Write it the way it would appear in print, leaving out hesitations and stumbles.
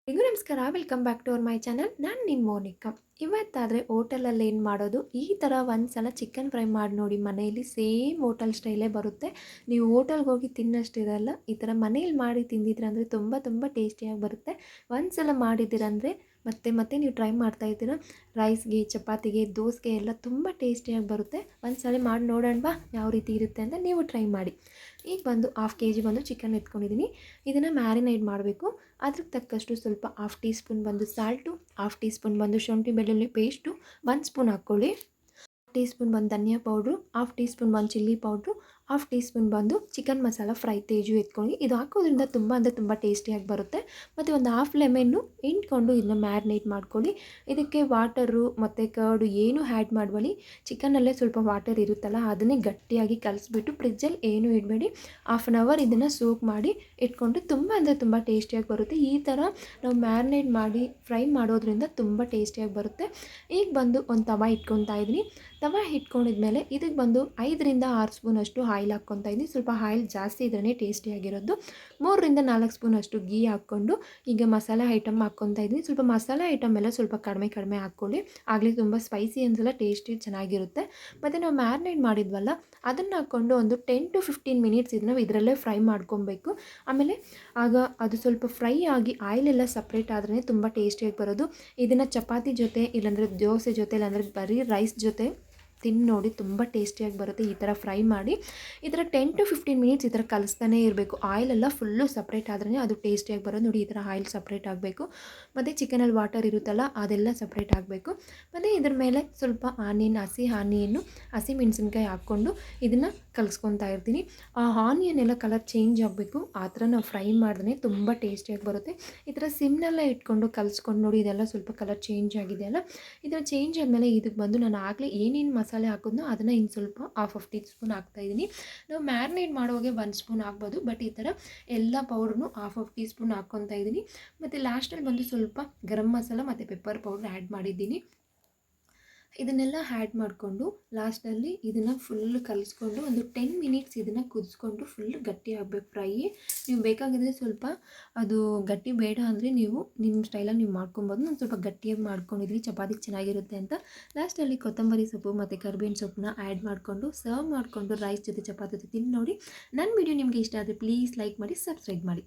ಎಲ್ರಿಗೂ ನಮಸ್ಕಾರ. Welcome back to our my channel. ನಾನು ನಿಮ್ಮ ಮೋನಿಕಾ. ಇವತ್ತಾದರೆ ಹೋಟೆಲಲ್ಲಿ ಏನು ಮಾಡೋದು, ಈ ಥರ ಒಂದು ಸಲ ಚಿಕನ್ ಫ್ರೈ ಮಾಡಿ ನೋಡಿ. ಮನೆಯಲ್ಲಿ ಸೇಮ್ ಹೋಟೆಲ್ ಸ್ಟೈಲೇ ಬರುತ್ತೆ. ನೀವು ಹೋಟೆಲ್ಗೆ ಹೋಗಿ ತಿನ್ನೋಷ್ಟಿರಲ್ಲ. ಈ ಥರ ಮನೇಲಿ ಮಾಡಿ ತಿಂದಿದ್ರಂದರೆ ತುಂಬ ತುಂಬ ಟೇಸ್ಟಿಯಾಗಿ ಬರುತ್ತೆ. ಒಂದು ಸಲ ಮಾಡಿದ್ದೀರಂದರೆ ಮತ್ತೆ ಮತ್ತೆ ನೀವು ಟ್ರೈ ಮಾಡ್ತಾಯಿದ್ದೀರ. ರೈಸ್ಗೆ, ಚಪಾತಿಗೆ, ದೋಸೆಗೆ ಎಲ್ಲ ತುಂಬ ಟೇಸ್ಟಿಯಾಗಿ ಬರುತ್ತೆ. ಒಂದು ಸಲ ಮಾಡಿ ನೋಡೋಣವಾ ಯಾವ ರೀತಿ ಇರುತ್ತೆ ಅಂತ. ನೀವು ಟ್ರೈ ಮಾಡಿ. ಈಗ ಬಂದು ಹಾಫ್ kg ಬಂದು ಚಿಕನ್ ಎತ್ಕೊಂಡಿದ್ದೀನಿ. ಇದನ್ನು ಮ್ಯಾರಿನೇಟ್ ಮಾಡಬೇಕು. ಅದಕ್ಕೆ ತಕ್ಕಷ್ಟು ಸ್ವಲ್ಪ ಹಾಫ್ ಟೀ ಸ್ಪೂನ್ ಬಂದು ಸಾಲ್ಟು, ಹಾಫ್ ಟೀ ಸ್ಪೂನ್ ಬಂದು ಶುಂಠಿ ಬೆಳ್ಳುಳ್ಳಿ ಪೇಸ್ಟು, 1 ಸ್ಪೂನ್ ಹಾಕ್ಕೊಳ್ಳಿ. ಟೀ ಸ್ಪೂನ್ ಬಂದು ಧನಿಯಾ ಪೌಡ್ರು, ಹಾಫ್ ಟೀ ಸ್ಪೂನ್ ಬಂದು chilli powder, half tea spoon ಬಂದು ಚಿಕನ್ ಮಸಾಲ ಫ್ರೈ ತೇಜು ಎತ್ಕೊಳ್ಳಿ. ಇದು ಹಾಕೋದ್ರಿಂದ ತುಂಬ ಅಂದರೆ ತುಂಬ ಟೇಸ್ಟಿಯಾಗಿ ಬರುತ್ತೆ. ಮತ್ತು ಒಂದು ಹಾಫ್ ಲೆಮನ್ನು ಹಿಂಡ್ಕೊಂಡು ಇದನ್ನ ಮ್ಯಾರಿನೇಟ್ ಮಾಡ್ಕೊಳ್ಳಿ. ಇದಕ್ಕೆ ವಾಟರು ಮತ್ತು ಕರ್ಡು ಏನೂ ಆ್ಯಡ್ ಮಾಡಬೇಡಿ. ಚಿಕನಲ್ಲೇ ಸ್ವಲ್ಪ ವಾಟರ್ ಇರುತ್ತಲ್ಲ, ಅದನ್ನೇ ಗಟ್ಟಿಯಾಗಿ ಕಲಿಸ್ಬಿಟ್ಟು ಫ್ರಿಜ್ಜಲ್ಲಿ ಏನೂ ಇಡಬೇಡಿ. ಹಾಫ್ ಆನ್ ಅವರ್ ಇದನ್ನು ಸೋಕ್ ಮಾಡಿ ಇಟ್ಕೊಂಡ್ರೆ ತುಂಬ ಅಂದರೆ ತುಂಬ ಟೇಸ್ಟಿಯಾಗಿ ಬರುತ್ತೆ. ಈ ಥರ ನಾವು ಮ್ಯಾರಿನೇಟ್ ಮಾಡಿ ಫ್ರೈ ಮಾಡೋದ್ರಿಂದ ತುಂಬ ಟೇಸ್ಟಿಯಾಗಿ ಬರುತ್ತೆ. ಈಗ ಬಂದು ಒಂದು ತವ ಇಟ್ಕೊತಾ ಇದ್ದೀನಿ. ತವ ಇಟ್ಕೊಂಡಿದ್ಮೇಲೆ ಇದಕ್ಕೆ ಬಂದು 5ರಿಂದ 6 ಸ್ಪೂನಷ್ಟು ಆಯಿಲ್ ಹಾಕ್ಕೊತಾ ಇದ್ದೀನಿ. ಸ್ವಲ್ಪ ಆಯಿಲ್ ಜಾಸ್ತಿ ಇದ್ರೇ ಟೇಸ್ಟಿಯಾಗಿರೋದು. 3ರಿಂದ 4 ಸ್ಪೂನಷ್ಟು ಗೀ ಹಾಕ್ಕೊಂಡು ಈಗ ಮಸಾಲೆ ಐಟಮ್ ಹಾಕ್ಕೊತಾ ಇದ್ದೀನಿ. ಸ್ವಲ್ಪ ಮಸಾಲೆ ಐಟಮ್ ಎಲ್ಲ ಸ್ವಲ್ಪ ಕಡಿಮೆ ಕಡಿಮೆ ಹಾಕ್ಕೊಳ್ಳಿ. ಆಗಲಿ ತುಂಬ ಸ್ಪೈಸಿ ಅನ್ಸಲ್ಲ, ಟೇಸ್ಟಿ ಚೆನ್ನಾಗಿರುತ್ತೆ. ಮತ್ತು ನಾವು ಮ್ಯಾರಿನೇಟ್ ಮಾಡಿದ್ವಲ್ಲ ಅದನ್ನು ಹಾಕ್ಕೊಂಡು ಒಂದು 10 to 15 ಮಿನಿಟ್ಸ್ ಇದನ್ನು ಇದರಲ್ಲೇ ಫ್ರೈ ಮಾಡ್ಕೊಬೇಕು. ಆಮೇಲೆ ಆಗ ಅದು ಸ್ವಲ್ಪ ಫ್ರೈ ಆಗಿ ಆಯಿಲೆಲ್ಲ ಸಪ್ರೇಟ್ ಆದ್ರೇ ತುಂಬ ಟೇಸ್ಟಿಯಾಗಿ ಬರೋದು. ಇದನ್ನು ಚಪಾತಿ ಜೊತೆ, ಇಲ್ಲಾಂದರೆ ದೋಸೆ ಜೊತೆ, ಇಲ್ಲಾಂದರೆ ಬರೀ ರೈಸ್ ಜೊತೆ ತಿಂದು ನೋಡಿ. ತುಂಬ ಟೇಸ್ಟಿಯಾಗಿ ಬರುತ್ತೆ. ಈ ಥರ ಫ್ರೈ ಮಾಡಿ ಈ ಥರ 10 to 15 ಮಿನಿಟ್ಸ್ ಈ ಥರ ಕಲಿಸ್ತಾನೇ ಇರಬೇಕು. ಆಯಿಲೆಲ್ಲ ಫುಲ್ಲು ಸಪ್ರೇಟ್ ಆದ್ರೇ ಅದು ಟೇಸ್ಟಿಯಾಗಿ ಬರೋದು. ನೋಡಿ, ಈ ಥರ ಆಯಿಲ್ ಸಪ್ರೇಟ್ ಆಗಬೇಕು. ಮತ್ತು ಚಿಕನಲ್ಲಿ ವಾಟರ್ ಇರುತ್ತಲ್ಲ ಅದೆಲ್ಲ ಸಪ್ರೇಟ್ ಆಗಬೇಕು. ಮತ್ತು ಇದ್ರ ಮೇಲೆ ಸ್ವಲ್ಪ ಹಸಿ ಆನಿಯನ್ನು, ಹಸಿ ಮೆಣಸಿನ್ಕಾಯಿ ಹಾಕ್ಕೊಂಡು ಇದನ್ನು ಕಲಿಸ್ಕೊತಾ ಇರ್ತೀನಿ. ಆ ಆನಿಯನ್ ಎಲ್ಲ ಕಲರ್ ಚೇಂಜ್ ಆಗಬೇಕು. ಆ ಥರ ನಾವು ಫ್ರೈ ಮಾಡಿದ್ರೆ ತುಂಬ ಟೇಸ್ಟಿಯಾಗಿ ಬರುತ್ತೆ. ಈ ಥರ ಸಿಮ್ನೆಲ್ಲ ಇಟ್ಕೊಂಡು ಕಲಿಸ್ಕೊಂಡು ನೋಡಿ. ಇದೆಲ್ಲ ಸ್ವಲ್ಪ ಕಲರ್ ಚೇಂಜ್ ಆಗಿದೆ ಅಲ್ಲ. ಇದರ ಚೇಂಜ್ ಆದಮೇಲೆ ಇದಕ್ಕೆ ಬಂದು ನಾನು ಆಗಲೇ ಏನೇನು ಮಸಾಲೆ ಹಾಕಿದ್ನೋ ಅದನ್ನು ಇನ್ನು ಸ್ವಲ್ಪ ಹಾಫ್ ಟೀ ಸ್ಪೂನ್ ಹಾಕ್ತಾಯಿದ್ದೀನಿ. ನಾವು ಮ್ಯಾರಿನೇಟ್ ಮಾಡೋವಾಗೆ 1 ಸ್ಪೂನ್ ಹಾಕ್ಬೋದು, ಬಟ್ ಈ ಥರ ಎಲ್ಲ ಪೌಡ್ರನ್ನು ಹಾಫ್ ಟೀ ಸ್ಪೂನ್ ಹಾಕ್ಕೊತಾ ಇದ್ದೀನಿ. ಮತ್ತು ಲಾಸ್ಟಲ್ಲಿ ಬಂದು ಸ್ವಲ್ಪ ಗರಂ ಮಸಾಲ ಮತ್ತು ಪೆಪ್ಪರ್ ಪೌಡ್ರ್ ಆ್ಯಡ್ ಮಾಡಿದ್ದೀನಿ. ಇದನ್ನೆಲ್ಲ ಆ್ಯಡ್ ಮಾಡಿಕೊಂಡು ಲಾಸ್ಟಲ್ಲಿ ಇದನ್ನು ಫುಲ್ ಕಲಿಸ್ಕೊಂಡು ಒಂದು 10 ಮಿನಿಟ್ಸ್ ಇದನ್ನು ಕುದಿಸ್ಕೊಂಡು ಫುಲ್ ಗಟ್ಟಿ ಆಗಬೇಕು ಫ್ರೈ. ನೀವು ಬೇಕಾಗಿದ್ದರೆ ಸ್ವಲ್ಪ ಅದು ಗಟ್ಟಿ ಬೇಡ ಅಂದರೆ ನೀವು ನಿಮ್ಮ ಸ್ಟೈಲಲ್ಲಿ ನೀವು ಮಾಡ್ಕೊಬೋದು. ನಾನು ಸ್ವಲ್ಪ ಗಟ್ಟಿಯಾಗಿ ಮಾಡ್ಕೊಂಡಿದ್ವಿ, ಚಪಾತಿಗೆ ಚೆನ್ನಾಗಿರುತ್ತೆ ಅಂತ. ಲಾಸ್ಟಲ್ಲಿ ಕೊತ್ತಂಬರಿ ಸೊಪ್ಪು ಮತ್ತು ಕರಿಬೇವಿನ ಸೊಪ್ಪನ್ನ ಆ್ಯಡ್ ಮಾಡಿಕೊಂಡು ಸರ್ವ್ ಮಾಡಿಕೊಂಡು ರೈಸ್ ಜೊತೆ ಚಪಾತಿ ಜೊತೆ ತಿಂದು ನೋಡಿ. ನನ್ನ ವಿಡಿಯೋ ನಿಮಗೆ ಇಷ್ಟ ಆದರೆ ಪ್ಲೀಸ್ ಲೈಕ್ ಮಾಡಿ, ಸಬ್ಸ್ಕ್ರೈಬ್ ಮಾಡಿ.